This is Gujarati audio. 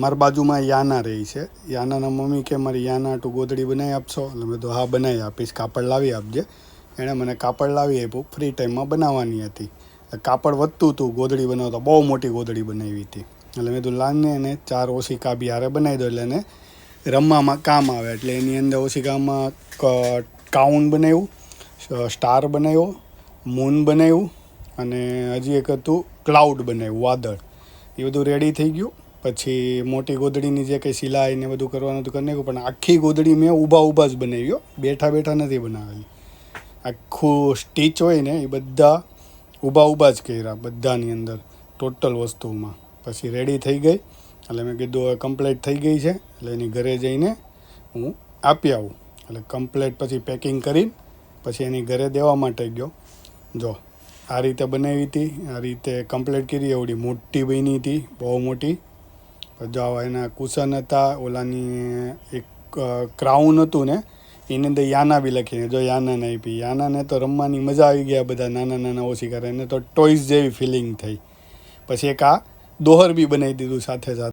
મારી બાજુમાં યાના રહી છે. યાનાના મમ્મી કે મારી યાના તું ગોદડી બનાવી આપશો? એટલે મેં તો હા બનાવી આપીશ, કાપડ લાવી આપજે. એણે મને કાપડ લાવી આપ્યું, ફ્રી ટાઈમમાં બનાવવાની હતી. કાપડ વધતું હતું ગોદડી બનાવતા, બહુ મોટી ગોદડી બનાવી હતી. એટલે મેં તો લાને એને 4 ઓશિકા બી હારે બનાવી દો એટલે એને રમવામાં કામ આવે. એટલે એની અંદર ઓશિકામાં કાઉન બનાવ્યું, સ્ટાર બનાવ્યો, મૂન બનાવ્યું અને હજી એક હતું ક્લાઉડ બનાવ્યું, વાદળ. એ બધું રેડી થઈ ગયું. પછી મોટી ગોદડીની જે કંઈ સિલાઈ ને બધું કરવાનું હતું કરી નાખ્યું. પણ આખી ગોદડી મેં ઊભા જ બનાવ્યો, બેઠા નથી બનાવેલી. આખું સ્ટીચ હોય ને એ બધા ઊભા જ કર્યા બધાની અંદર, ટોટલ વસ્તુમાં. પછી રેડી થઈ ગઈ. એટલે મેં કીધું હવે કમ્પ્લીટ થઈ ગઈ છે, એટલે એની ઘરે જઈને હું આપી આવું. એટલે કમ્પ્લીટ પછી પેકિંગ કરી પછી એની ઘરે દેવા માટે ગયો. જો આ રીતે બનાવી હતી, આ રીતે કમ્પ્લીટ કરી. એવડી મોટી બની હતી, બહુ મોટી. જો એના કુશન હતા, ઓલાની એક ક્રાઉન હતું ને એની અંદર યાના બી લખીને, જો યાનાને આપી. યાનાને તો રમવાની મજા આવી ગયા, બધા નાના ઓશિકા. એને તો ટોયઝ જેવી ફિલિંગ થઈ. પછી એક આ દોહર બી બનાવી દીધું સાથે.